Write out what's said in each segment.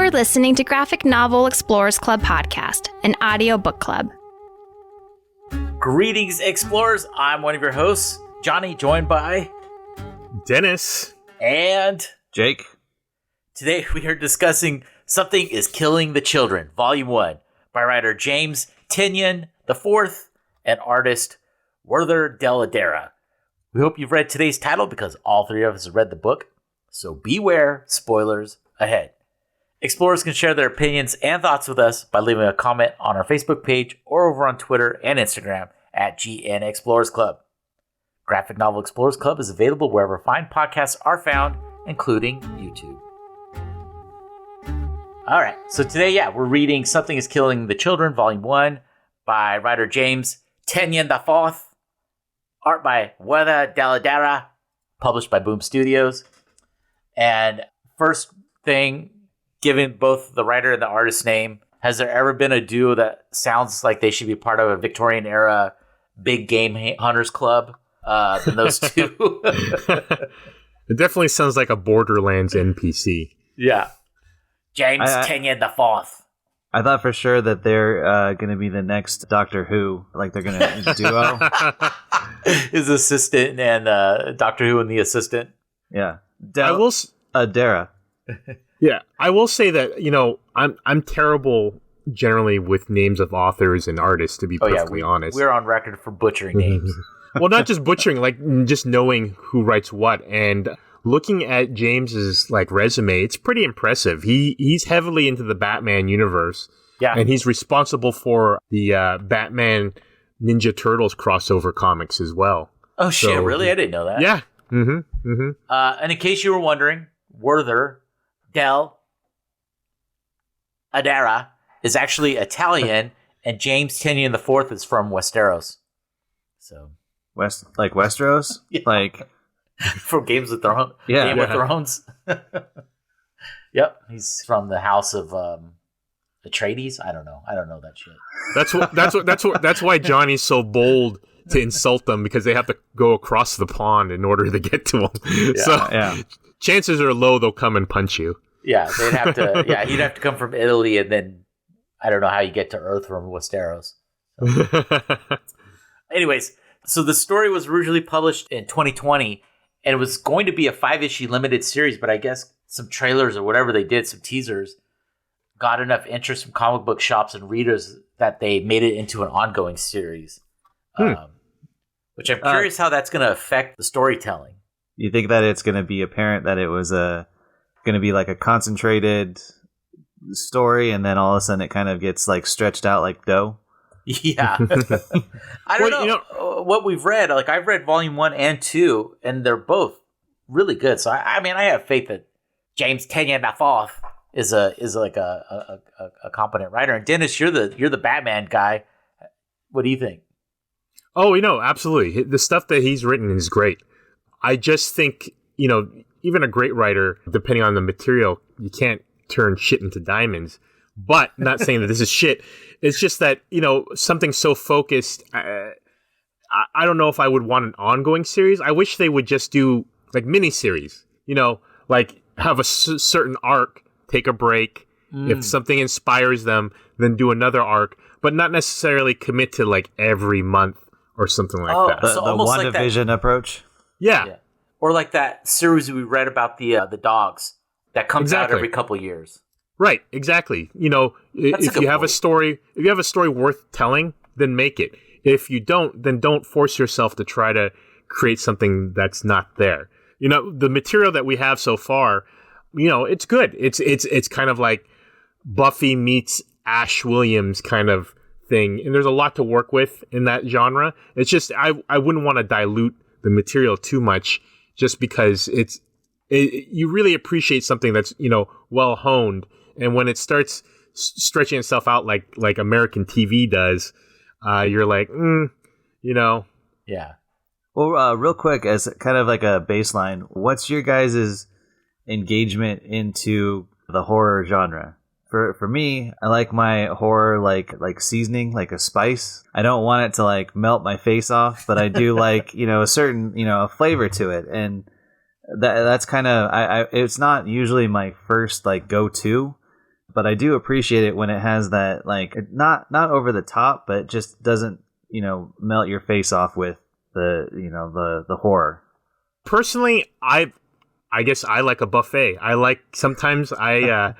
for listening to Graphic Novel Explorers Club podcast, an audio book club. Greetings, explorers. I'm one of your hosts, Johnny, joined by Dennis and Jake. Today we are discussing Something is Killing the Children, Volume 1, by writer James Tynion IV and artist Werther Dell'edera. We hope you've read today's title because all three of us have read the book, so beware spoilers ahead. Explorers can share their opinions and thoughts with us by leaving a comment on our Facebook page or over on Twitter and Instagram at GN Explorers Club. Graphic Novel Explorers Club is available wherever fine podcasts are found, including YouTube. All right, so today, we're reading Something is Killing the Children, Volume 1, by writer James Tynion IV, art by Werther Dell'edera, published by Boom Studios. And first thing, given both the writer and the artist's name, has there ever been a duo that sounds like they should be part of a Victorian-era big game hunters club than those two? It definitely sounds like a Borderlands NPC. Yeah. James Tynion IV. I thought for sure that they're going to be the next Doctor Who. Like they're going to duo. His assistant and Doctor Who and the assistant. Yeah. Dera. Yeah, I will say that, I'm terrible generally with names of authors and artists, to be perfectly honest. We're on record for butchering names. Well, not just butchering, like just knowing who writes what. And looking at James's resume, it's pretty impressive. He's heavily into the Batman universe. Yeah. And he's responsible for the Batman Ninja Turtles crossover comics as well. Oh, shit, really? I didn't know that. Yeah. Mm-hmm. Mm-hmm. And in case you were wondering, Werther Dell'edera is actually Italian, and James Tynion IV is from Westeros. So Westeros? Yeah. From Games of Thrones. Yeah. Game of Thrones. Yep, he's from the house of Atreides. I don't know that shit. That's why Johnny's so bold to insult them, because they have to go across the pond in order to get to him. Yeah. Chances are low they'll come and punch you. Yeah, they'd have to. Yeah, he'd have to come from Italy, and then I don't know how you get to Earth from Westeros. So. Anyways, so the story was originally published in 2020, and it was going to be a 5-issue limited series, but I guess some trailers or whatever they did, some teasers, got enough interest from comic book shops and readers that they made it into an ongoing series. Which I'm curious how that's going to affect the storytelling. You think that it's going to be apparent that it was going to be like a concentrated story, and then all of a sudden it kind of gets stretched out like dough? Yeah. I don't know what we've read. I've read Volume 1 and 2, and they're both really good. So I have faith that James Tynion IV is a competent writer. And Dennis, you're the Batman guy. What do you think? Oh, absolutely. The stuff that he's written is great. I just think, even a great writer, depending on the material, you can't turn shit into diamonds. But not saying that this is shit. It's just that, something so focused, I don't know if I would want an ongoing series. I wish they would just do miniseries, have a certain arc, take a break. If something inspires them, then do another arc, but not necessarily commit to every month or something like that. The WandaVision approach? Yeah. Or like that series we read about the dogs that comes out every couple of years. Right, exactly. If you have a story worth telling, then make it. If you don't, then don't force yourself to try to create something that's not there. The material that we have so far, it's good. It's kind of like Buffy meets Ash Williams kind of thing, and there's a lot to work with in that genre. It's just I wouldn't want to dilute the material too much, just because you really appreciate something that's well honed, and when it starts stretching itself out like American TV does, you're like, yeah. Well, real quick, as kind of like a baseline, what's your guys' engagement into the horror genre? For me, I like my horror like seasoning, like a spice. I don't want it to melt my face off, but I do like a certain a flavor to it, and that's kind of I it's not usually my first go to, But I do appreciate it when it has that, like, not over the top, but just doesn't, melt your face off with the horror. Personally, I guess I like a buffet. I like sometimes I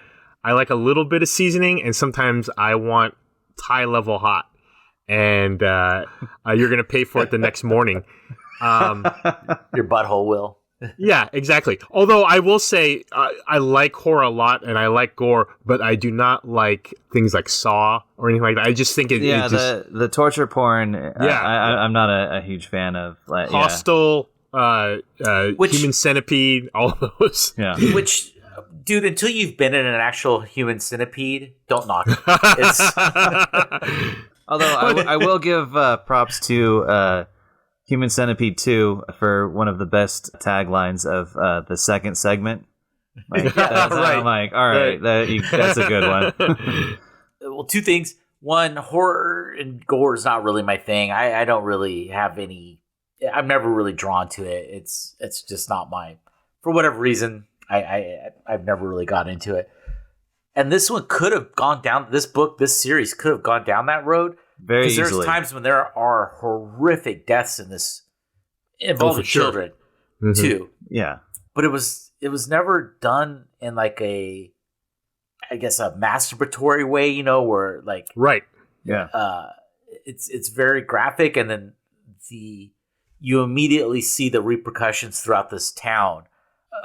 like a little bit of seasoning, and sometimes I want Thai level hot, and you're gonna pay for it the next morning. Your butthole will. Yeah, exactly. Although I will say I like horror a lot, and I like gore, but I do not like things like Saw or anything like that. I just think it. Yeah, it just, the torture porn. Yeah, I'm not a huge fan of. Like, Hostel, Human Centipede, all of those. Yeah. Which, dude, until you've been in an actual human centipede, don't knock it. Although I will give props to Human Centipede 2 for one of the best taglines of the second segment. Like, right. I'm like, all right, that's a good one. Well, two things. One, horror and gore is not really my thing. I don't really have any. I'm never really drawn to it. It's just not my. For whatever reason, I've never really got into it. And this one could have gone down. This series could have gone down that road. Very easily. Because there's times when there are horrific deaths in this involving children too. Yeah, but it was never done in like a masturbatory way, where like right. Yeah. It's very graphic, and then you immediately see the repercussions throughout this town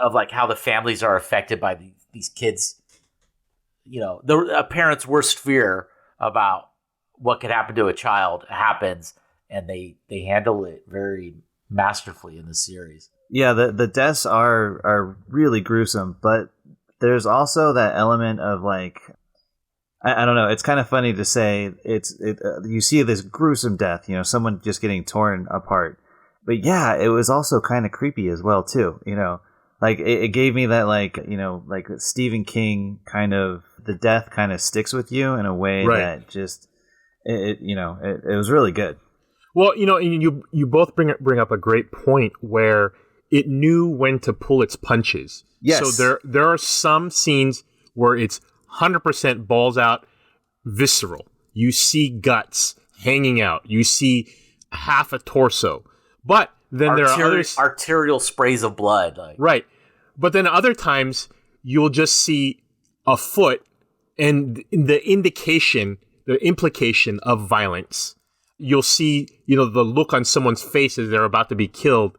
of like how the families are affected by these kids. A parent's worst fear about what could happen to a child happens, and they handle it very masterfully in the series. Yeah, the deaths are really gruesome, but there's also that element of like, I don't know, it's kind of funny to say you see this gruesome death, someone just getting torn apart. But yeah, it was also kind of creepy as well too, Like it gave me that like Stephen King kind of, the death kind of sticks with you in a way that just it was really good. Well, and you both bring up a great point where it knew when to pull its punches. Yes. So there are some scenes where it's 100% balls out, visceral. You see guts hanging out. You see half a torso. But then there are others, arterial sprays of blood. Right. But then other times you'll just see a foot and the implication of violence. You'll see, the look on someone's face as they're about to be killed,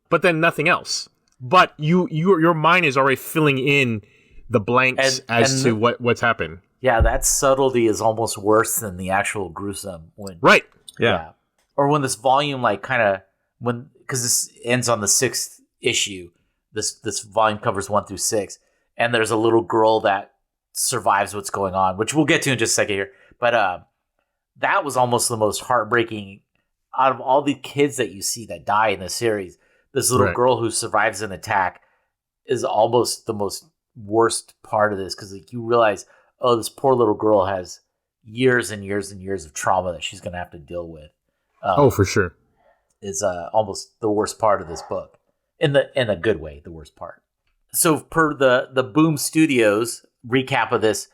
but then nothing else. But your mind is already filling in the blanks as to what's happened. Yeah, that subtlety is almost worse than the actual gruesome one. Right. Yeah. Or when this volume, because this ends on the 6th issue, this volume covers 1 through 6, and there's a little girl that survives what's going on, which we'll get to in just a second here. But that was almost the most heartbreaking out of all the kids that you see that die in the series. This little girl who survives an attack is almost the most worst part of this, because you realize, oh, this poor little girl has years and years and years of trauma that she's going to have to deal with. For sure. Is almost the worst part of this book, in a good way, the worst part. So per the Boom Studios recap of this,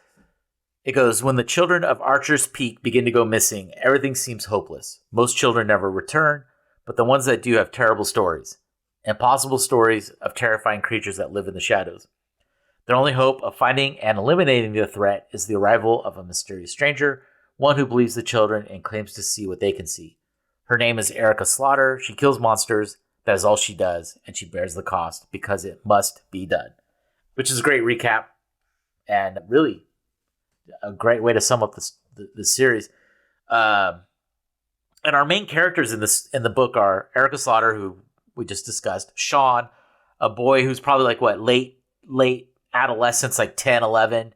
it goes, when the children of Archer's Peak begin to go missing, everything seems hopeless. Most children never return, but the ones that do have terrible stories. Impossible stories of terrifying creatures that live in the shadows. Their only hope of finding and eliminating the threat is the arrival of a mysterious stranger, one who believes the children and claims to see what they can see. Her name is Erica Slaughter. She kills monsters. That is all she does, and she bears the cost because it must be done. Which is a great recap, and really a great way to sum up the series. And our main characters in the book are Erica Slaughter, who we just discussed, Sean, a boy who's probably late adolescence, 10, 11,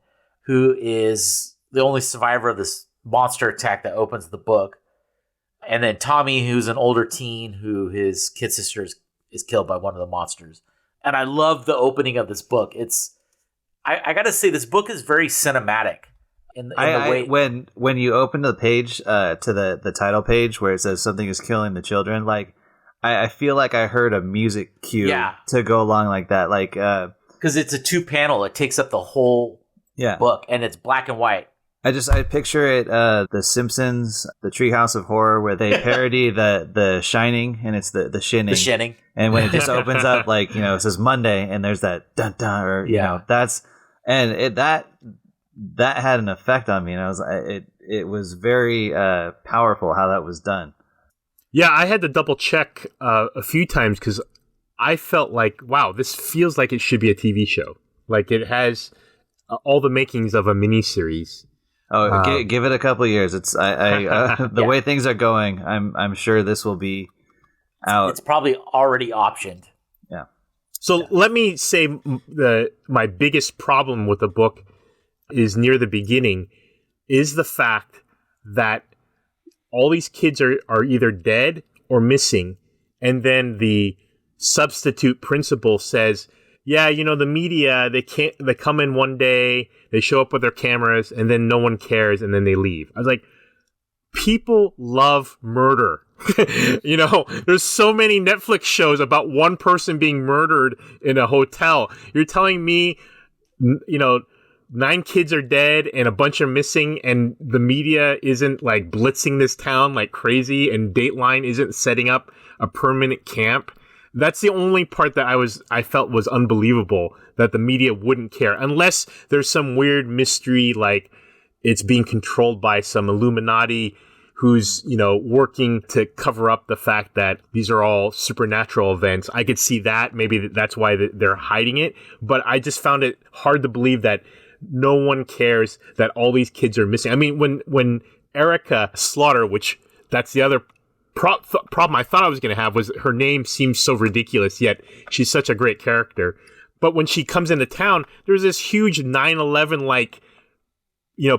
who is the only survivor of this monster attack that opens the book. And then Tommy, who's an older teen who his kid sister is killed by one of the monsters. And I love the opening of this book. I got to say, this book is very cinematic. In the way when you open the page to the title page where it says something is killing the children, I feel like I heard a music cue to go along like that, because it's a 2-panel. It takes up the whole book, and it's black and white. I picture it, The Simpsons, the Treehouse of Horror, where they parody the Shining, and it's the Shinning. The Shinning. And when it just opens up, like, it says Monday, and there's that dun dun, or that had an effect on me, and it was very powerful how that was done. Yeah, I had to double check a few times because I felt like, wow, this feels like it should be a TV show. Like it has all the makings of a miniseries. Oh, give it a couple of years. It's the way things are going. I'm sure this will be out. It's probably already optioned. Yeah. So let me say my biggest problem with the book is near the beginning is the fact that all these kids are either dead or missing, and then the substitute principal says, yeah, the media, they come in one day, they show up with their cameras, and then no one cares, and then they leave. I was like, people love murder. There's so many Netflix shows about one person being murdered in a hotel. You're telling me, 9 kids are dead and a bunch are missing, and the media isn't like blitzing this town like crazy, and Dateline isn't setting up a permanent camp. That's the only part that I felt was unbelievable, that the media wouldn't care, unless there's some weird mystery, like it's being controlled by some Illuminati who's, working to cover up the fact that these are all supernatural events. I could see that. Maybe that's why they're hiding it. But I just found it hard to believe that no one cares that all these kids are missing. I mean, when Erica Slaughter, which that's the other problem I thought I was going to have, was her name seems so ridiculous, yet she's such a great character. But when she comes into town, there's this huge 9/11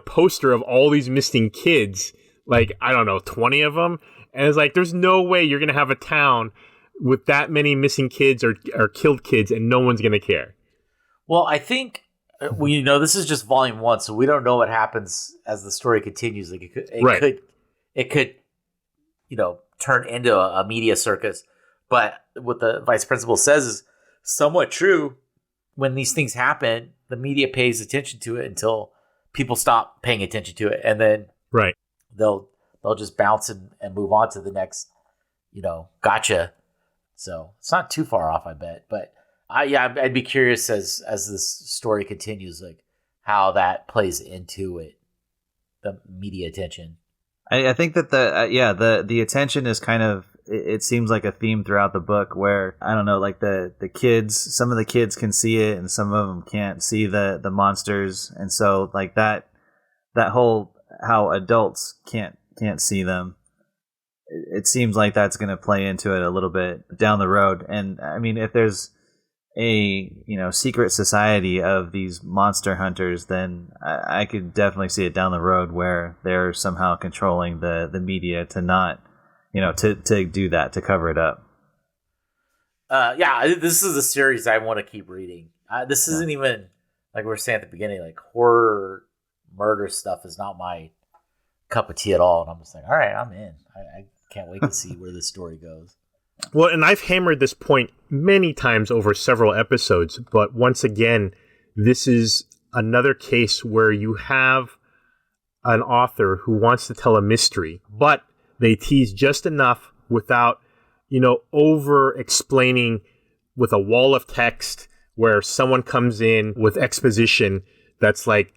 poster of all these missing kids, like, I don't know, 20 of them. And it's like, there's no way you're going to have a town with that many missing kids or killed kids and no one's going to care. Well, I think, this is just volume 1, so we don't know what happens as the story continues. Like it could turn into a media circus. But what the vice principal says is somewhat true. When these things happen, the media pays attention to it until people stop paying attention to it, and then they'll just bounce and move on to the next gotcha. So it's not too far off, I bet. But I'd be curious as this story continues, like how that plays into it, the media attention. I think that the attention is kind of, it seems like a theme throughout the book where, I don't know, like the kids, some of the kids can see it and some of them can't see the monsters. And so like that whole, how adults can't see them, it seems like that's going to play into it a little bit down the road. And I mean, if there's a secret society of these monster hunters, then I could definitely see it down the road where they're somehow controlling the media to not to do that, to cover it up. This is a series I want to keep reading. This isn't even, like we were saying at the beginning, like horror murder stuff is not my cup of tea at all, and I'm just like, all right, I'm in. I can't wait to see where this story goes. Well, and I've hammered this point many times over several episodes, but once again, this is another case where you have an author who wants to tell a mystery, but they tease just enough without, over explaining with a wall of text where someone comes in with exposition that's like,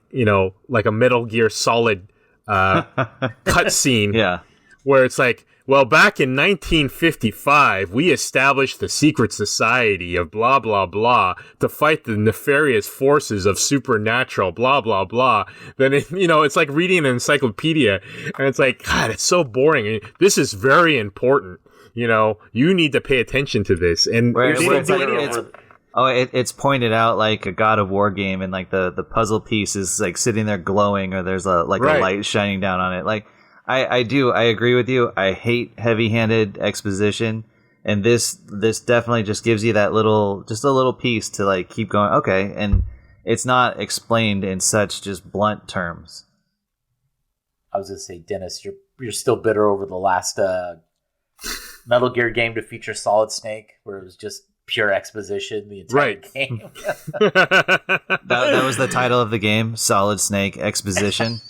like a Metal Gear Solid cutscene. Yeah. Where it's like, well, back in 1955, we established the secret society of blah, blah, blah to fight the nefarious forces of supernatural, blah, blah, blah. Then, it's like reading an encyclopedia, and it's like, God, it's so boring. This is very important. You need to pay attention to this. And it's pointed out like a God of War game, and like the puzzle piece is like sitting there glowing, or there's a light shining down on it. Like, I agree with you. I hate heavy-handed exposition, and this definitely just gives you that little piece to like keep going. Okay, and it's not explained in such just blunt terms. I was gonna say, Dennis, you're still bitter over the last Metal Gear game to feature Solid Snake, where it was just pure exposition the entire game. That was the title of the game, Solid Snake Exposition.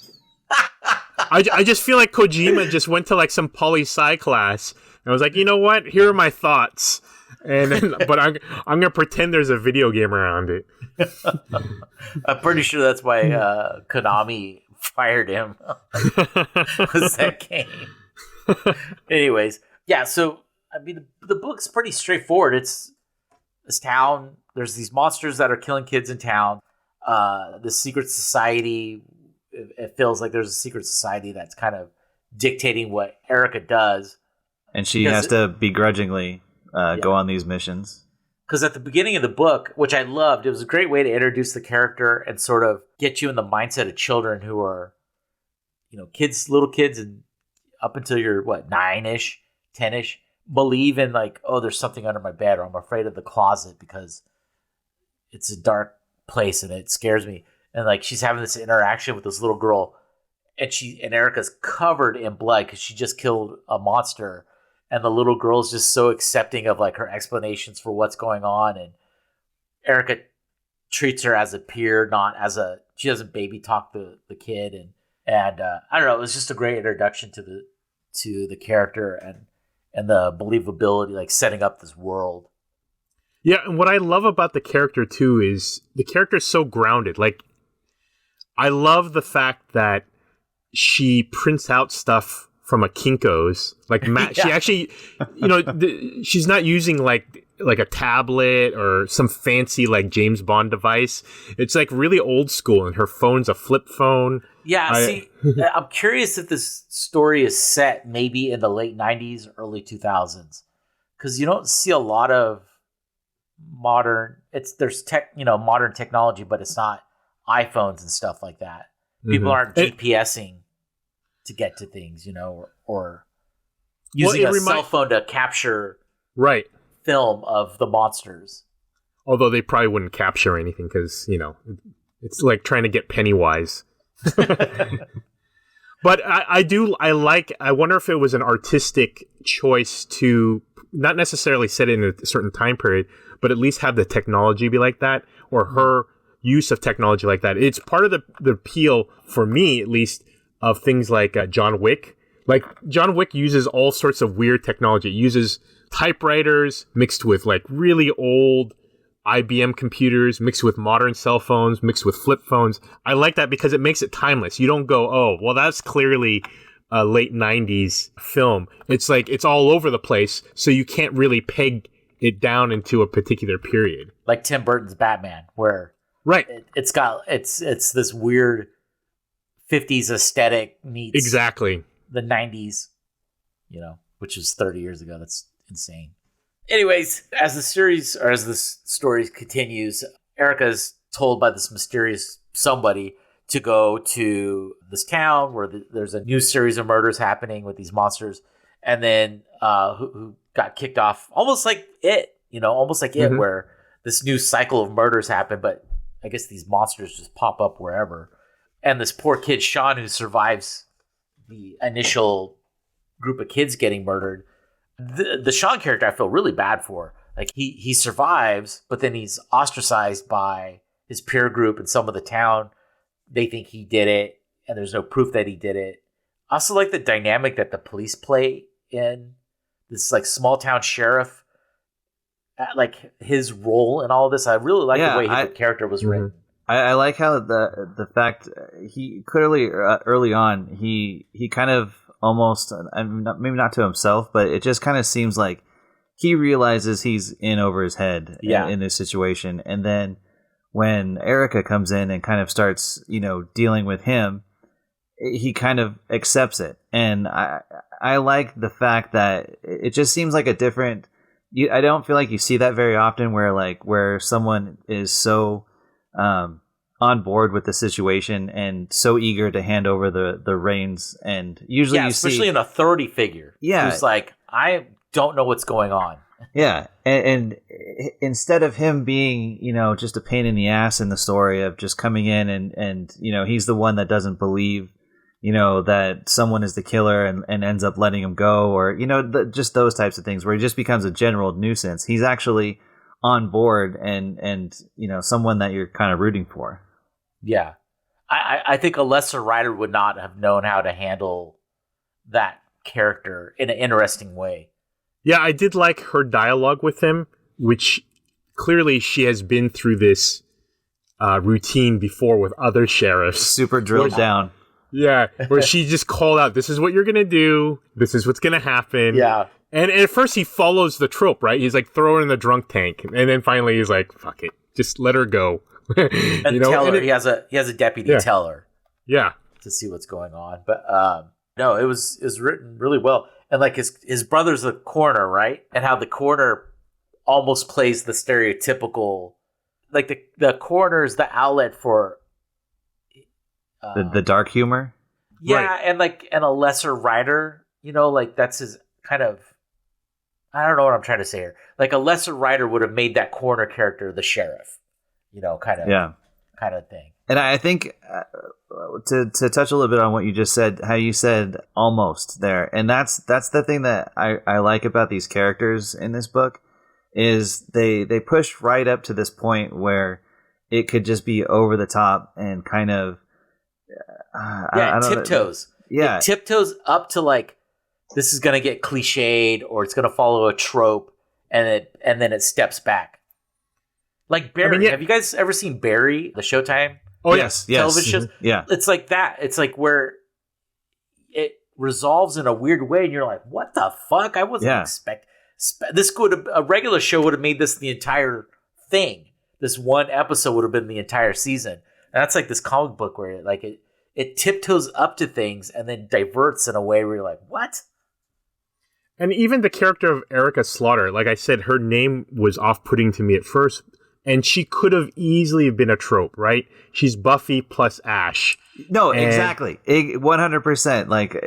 I just feel like Kojima just went to like some poli-sci class and was like, you know what? Here are my thoughts. And then, but I'm gonna pretend there's a video game around it. I'm pretty sure that's why Konami fired him. Was that game? Anyways, yeah. So I mean, the book's pretty straightforward. It's this town. There's these monsters that are killing kids in town. The secret society. It feels like there's a secret society that's kind of dictating what Erica does, and she has to begrudgingly go on these missions. Because at the beginning of the book, which I loved, it was a great way to introduce the character and sort of get you in the mindset of children who are, little kids, and up until you're 9-ish, 10-ish, believe in like, oh, there's something under my bed, or I'm afraid of the closet because it's a dark place and it scares me. And like she's having this interaction with this little girl, and Erica's covered in blood because she just killed a monster, and the little girl's just so accepting of like her explanations for what's going on, and Erica treats her as a peer, not as she doesn't baby talk the kid, and I don't know, it was just a great introduction to the character and the believability, like setting up this world. Yeah, and what I love about the character too is the character is so grounded. Like, I love the fact that she prints out stuff from a Kinko's. Like, she actually, she's not using like a tablet or some fancy like James Bond device. It's like really old school, and her phone's a flip phone. Yeah, I'm curious if this story is set maybe in the late 90s, early 2000s, because you don't see a lot of modern. There's modern technology, but it's not iPhones and stuff like that. People aren't GPSing to get to things, or using a cell phone to capture film of the monsters. Although they probably wouldn't capture anything because, it's like trying to get Pennywise. But I wonder if it was an artistic choice to not necessarily set it in a certain time period, but at least have the technology be like that, or her use of technology like that. It's part of the appeal, for me at least, of things like John Wick. Like, John Wick uses all sorts of weird technology. It uses typewriters mixed with like really old IBM computers, mixed with modern cell phones, mixed with flip phones. I like that because it makes it timeless. You don't go, oh, well, that's clearly a late 90s film. It's like it's all over the place, so you can't really peg it down into a particular period. Like Tim Burton's Batman, where it's this weird 50s aesthetic meets exactly the 90s, which is 30 years ago. That's insane. Anyways, as the story continues, Erica's told by this mysterious somebody to go to this town where there's a new series of murders happening with these monsters, and then who got kicked off, almost like it, where this new cycle of murders happen, but I guess these monsters just pop up wherever. And this poor kid, Sean, who survives the initial group of kids getting murdered, the Sean character I feel really bad for. Like, he survives, but then he's ostracized by his peer group and some of the town. They think he did it, and there's no proof that he did it. I also like the dynamic that the police play in this like small town sheriff, like his role in all of this. I really like the way the character was written. I like how the fact he clearly early on he kind of almost, maybe not to himself, but it just kind of seems like he realizes he's in over his head in this situation, and then when Erica comes in and kind of starts dealing with him, he kind of accepts it. And I like the fact that it just seems like a different. I don't feel like you see that very often, where someone is so on board with the situation and so eager to hand over the reins, and usually especially an authority figure. Yeah, who's like, I don't know what's going on. Yeah, and instead of him being just a pain in the ass in the story of just coming in and he's the one that doesn't believe that someone is the killer and ends up letting him go, or just those types of things where he just becomes a general nuisance. He's actually on board and someone that you're kind of rooting for. Yeah. I think a lesser writer would not have known how to handle that character in an interesting way. Yeah, I did like her dialogue with him, which clearly she has been through this routine before with other sheriffs. Super drilled down. Yeah, where she just called out, this is what you're going to do. This is what's going to happen. Yeah. And at first he follows the trope, right? He's like, throw her in the drunk tank. And then finally he's like, fuck it. Just let her go. And tell her. He has a deputy tell her. Yeah. To see what's going on. But no, it was written really well. And like his brother's the coroner, right? And how the coroner almost plays the stereotypical, like the coroner is the outlet for the dark humor. Yeah, right. and a lesser writer, like that's his kind of. I don't know what I'm trying to say here. Like a lesser writer would have made that coroner character the sheriff, kind of thing. And I think to touch a little bit on what you just said, how you said almost there, and that's the thing that I like about these characters in this book is they push right up to this point where it could just be over the top and kind of I don't tiptoes. Yeah, it tiptoes up to like this is gonna get cliched or it's gonna follow a trope, and then it steps back. Like Barry, have you guys ever seen Barry, the Showtime? Oh yes. Television shows? Yeah. It's like that. It's like where it resolves in a weird way, and you're like, "What the fuck? I wasn't expecting this. A regular show would have made this the entire thing. This one episode would have been the entire season." And that's like this comic book where it tiptoes up to things and then diverts in a way where you're like, "What?" And even the character of Erica Slaughter, like I said, her name was off-putting to me at first. And she could have easily been a trope, right? She's Buffy plus Ash. No, exactly. 100%. Like,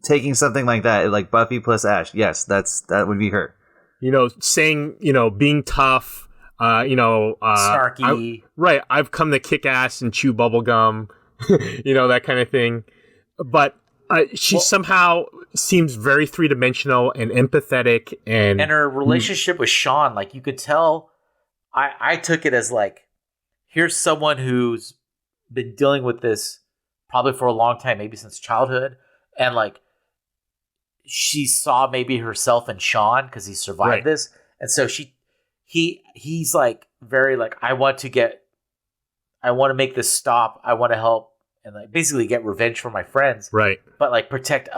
taking something like that, like Buffy plus Ash. Yes, that would be her. Saying, being tough, snarky. Right. I've come to kick ass and chew bubblegum, that kind of thing. But she somehow seems very three-dimensional and empathetic. And her relationship with Sean, like, you could tell... I took it as like, here's someone who's been dealing with this probably for a long time, maybe since childhood. And like, she saw maybe herself in Sean because he survived this. And so he's like, very like, I want to make this stop. I want to help and like basically get revenge for my friends. Right. But like protect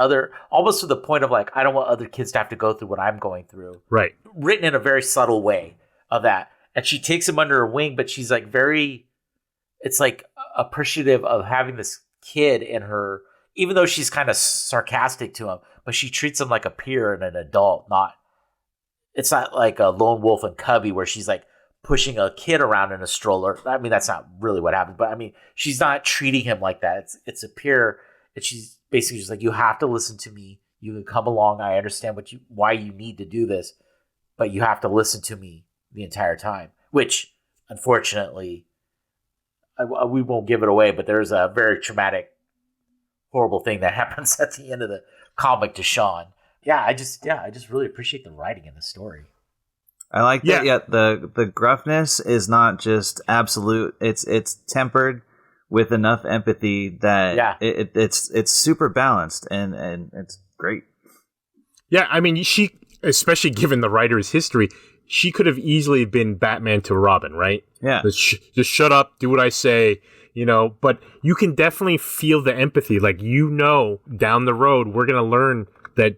almost to the point of like, I don't want other kids to have to go through what I'm going through. Right. Written in a very subtle way of that. And she takes him under her wing, but she's like it's like appreciative of having this kid in her, even though she's kind of sarcastic to him, but she treats him like a peer and an adult, it's not like a lone wolf and cubby where she's like pushing a kid around in a stroller. I mean, that's not really what happened, but I mean, she's not treating him like that. It's a peer. And she's basically just like, you have to listen to me. You can come along. I understand why you need to do this, but you have to listen to me the entire time, which unfortunately we won't give it away, but there's a very traumatic, horrible thing that happens at the end of the comic to Sean. I just really appreciate the writing in the story. I like that. Yeah, the gruffness is not just absolute. It's tempered with enough empathy that it's super balanced and it's great. Yeah, I mean, she, especially given the writer's history, she could have easily been Batman to Robin, right? Yeah. Just shut up, do what I say, but you can definitely feel the empathy. Like, down the road, we're going to learn that,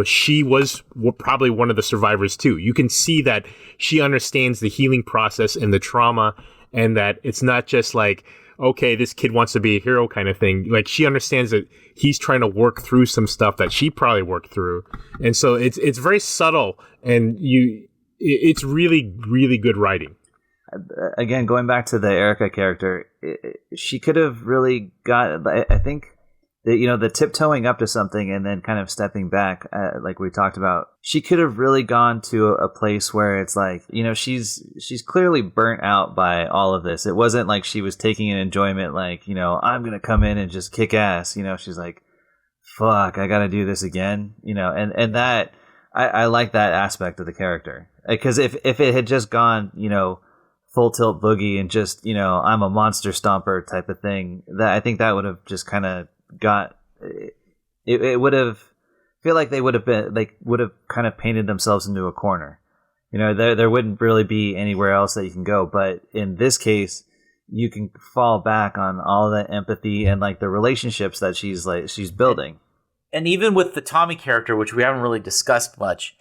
she was probably one of the survivors too. You can see that she understands the healing process and the trauma, and that it's not just like, okay, this kid wants to be a hero kind of thing. Like, she understands that he's trying to work through some stuff that she probably worked through. And so it's very subtle, and it's really, really good writing. Again, going back to the Erica character, she could have really got, I think, the tiptoeing up to something and then kind of stepping back, like we talked about. She could have really gone to a place where it's like, she's clearly burnt out by all of this. It wasn't like she was taking an enjoyment, like, I'm going to come in and just kick ass. She's like, fuck, I got to do this again, and that, I like that aspect of the character. Because if it had just gone, full tilt boogie and just, I'm a monster stomper type of thing, that I think that would have just kind of got it would have feel like they would have kind of painted themselves into a corner. There wouldn't really be anywhere else that you can go. But in this case, you can fall back on all that empathy and like the relationships that she's building. And even with the Tommy character, which we haven't really discussed much,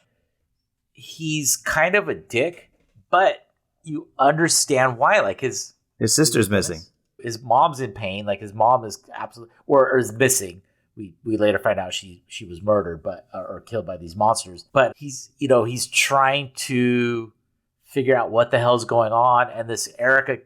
he's kind of a dick, but you understand why. Like his sister's missing. His mom's in pain. Like his mom is absolutely or is missing. We later find out she was murdered, or killed by these monsters. But he's trying to figure out what the hell's going on. And this Erica,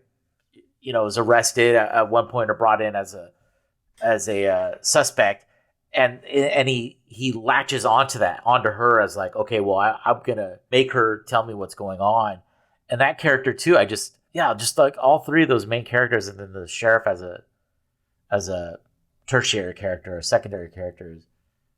is arrested at one point or brought in as a suspect. And he latches onto her as like, okay, well, I'm gonna make her tell me what's going on. And that character too, just like all three of those main characters, and then the sheriff as a tertiary character or secondary character is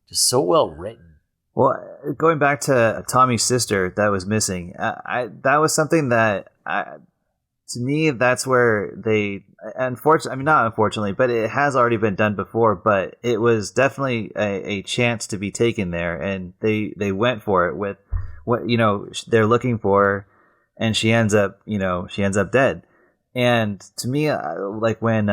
just so well written. Well, going back to Tommy's sister that was missing, that was something that to me, that's where they, not unfortunately, but it has already been done before, but it was definitely a chance to be taken there, and they went for it with what, they're looking for her, and she ends up dead. And to me, like when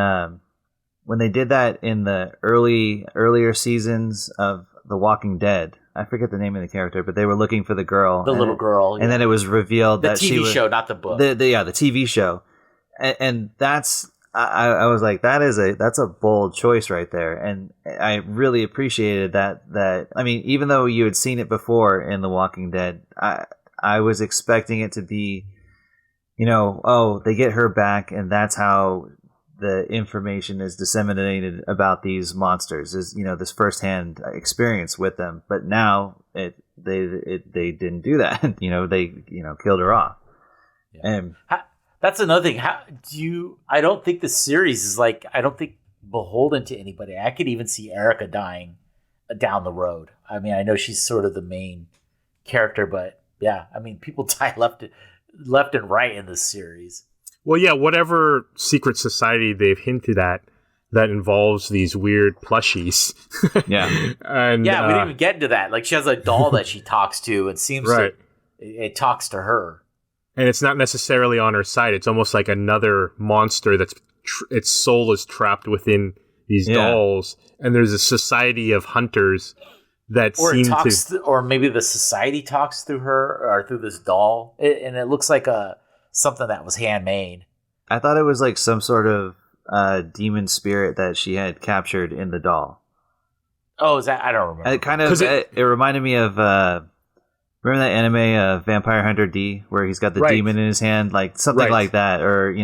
they did that in the earlier seasons of The Walking Dead, I forget the name of the character, but they were looking for the girl. The little girl. And then it was revealed that she was... The TV show, not the book. The TV show. And that's... I was like, that's a bold choice right there. And I really appreciated that... I mean, even though you had seen it before in The Walking Dead, I was expecting it to be, they get her back, and that's how the information is disseminated about these monsters, is this firsthand experience with them. But now they didn't do that. They killed her off. Yeah. And that's another thing. I don't think the series is beholden to anybody. I could even see Erica dying down the road. I mean, I know she's sort of the main character, but yeah, I mean, people die left and right in this series. Well, yeah, whatever secret society they've hinted at that involves these weird plushies. Yeah. And we didn't even get into that. Like, she has a doll that she talks to, and seems right. It talks to her. And it's not necessarily on her side. It's almost like another monster that's its soul is trapped within these dolls. And there's a society of hunters that seem to... Or maybe the society talks through her, or through this doll. And it looks like something that was handmade. I thought it was like some sort of demon spirit that she had captured in the doll. Oh, is that? I don't remember. It kind of it reminded me of remember that anime Vampire Hunter D, where he's got the demon in his hand, like something like that, or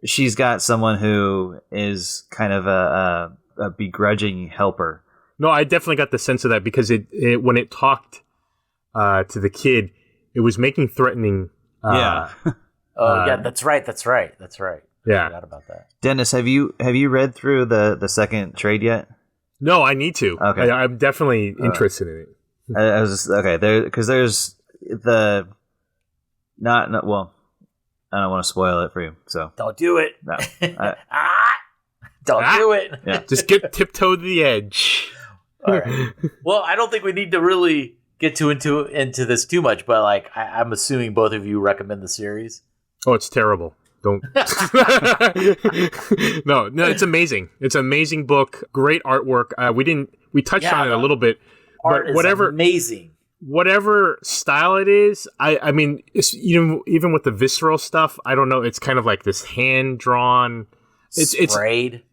she's got someone who is kind of a begrudging helper. No, I definitely got the sense of that, because it when it talked to the kid, it was making threatening. Yeah. Yeah, that's right. Yeah. I forgot about that. Dennis, have you read through the second trade yet? No, I need to. Okay. I'm definitely interested in it. I was just, okay, because there's the not well, I don't want to spoil it for you, so don't do it. No, don't do it. Yeah. Just get tiptoe to the edge. All right. Well, I don't think we need to really get into this too much, but like I'm assuming both of you recommend the series. Oh, it's terrible. Don't. No, it's amazing. It's an amazing book. Great artwork. We touched on it a little bit, but whatever, amazing. Whatever style it is, I mean, it's, even with the visceral stuff, I don't know. It's kind of like this hand drawn. It's sprayed.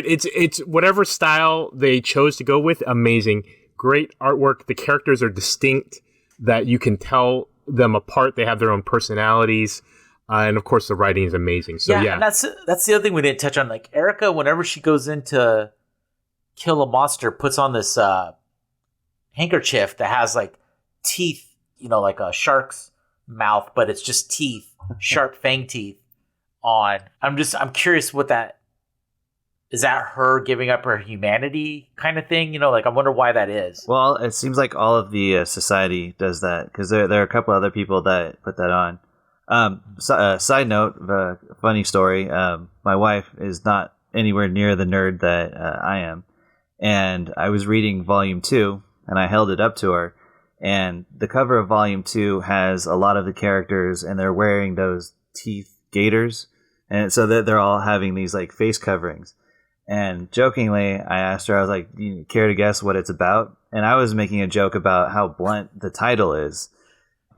It's whatever style they chose to go with. Amazing. Great artwork. The characters are distinct, that you can tell them apart. They have their own personalities. And of course, the writing is amazing. So yeah. And that's the other thing we didn't touch on. Like, Erica, whenever she goes in to kill a monster, puts on this handkerchief that has like teeth, like a shark's mouth, but it's just teeth, sharp fang teeth on. I'm curious what that is that her giving up her humanity kind of thing? You know, like I wonder why that is. Well, it seems like all of the society does that because there are a couple other people that put that on. Side note, funny story. My wife is not anywhere near the nerd that I am, and I was reading Volume 2, and I held it up to her, and the cover of Volume 2 has a lot of the characters, and they're wearing those teeth gaiters, and so they're all having these like face coverings. And jokingly, I asked her, I was like, "Do you care to guess what it's about?" And I was making a joke about how blunt the title is.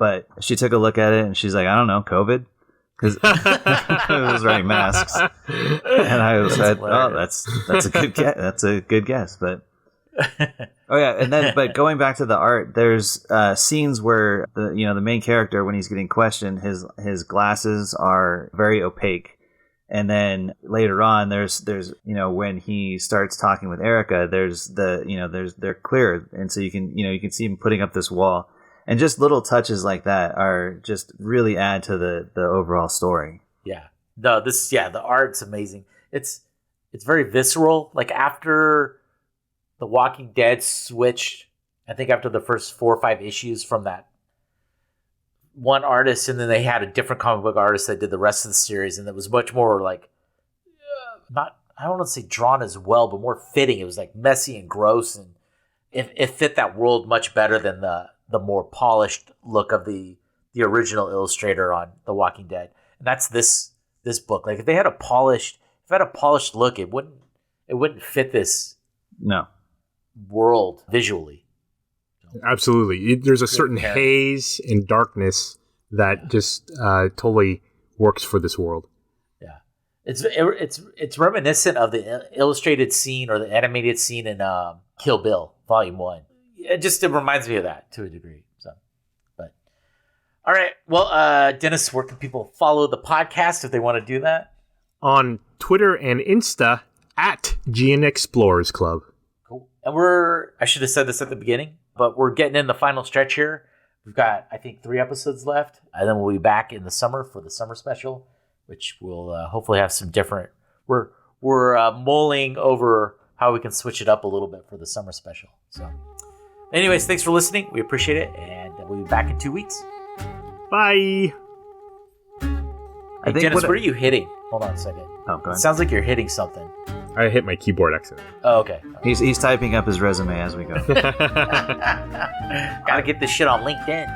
But she took a look at it and she's like, "I don't know, COVID?" Because it was wearing masks. And I said, "Oh, that's a good guess. That's a good guess." But oh yeah, and then but going back to the art, there's scenes where the main character, when he's getting questioned, his glasses are very opaque. And then later on, there's when he starts talking with Erica, they're clear, and so you can see him putting up this wall, and just little touches like that are just really add to the overall story. Yeah, the art's amazing. It's very visceral. Like after The Walking Dead switched, I think after the first 4 or 5 issues from that one artist, and then they had a different comic book artist that did the rest of the series, and it was much more like not, I don't want to say drawn as well, but more fitting. It was like messy and gross, and it fit that world much better than the more polished look of the original illustrator on The Walking Dead. And that's this book. Like if they had a polished look, it wouldn't fit this world visually. Absolutely. There's a certain haze and darkness that just totally works for this world. Yeah. It's reminiscent of the illustrated scene or the animated scene in Kill Bill Volume 1. It reminds me of that to a degree. So, but all right. Well, Dennis, where can people follow the podcast if they want to do that? On Twitter and Insta at GN Explorers Club. Cool. And I should have said this at the beginning, but we're getting in the final stretch here. We've got, I think, 3 episodes left, and then we'll be back in the summer for the summer special, which will hopefully have some different. We're mulling over how we can switch it up a little bit for the summer special. So, anyways, thanks for listening. We appreciate it, and we'll be back in 2 weeks. Bye. Hey, Dennis, what are you hitting? Hold on a second. Oh, go ahead. It sounds like you're hitting something. I hit my keyboard accidentally. Oh, okay. He's typing up his resume as we go. Gotta get this shit on LinkedIn.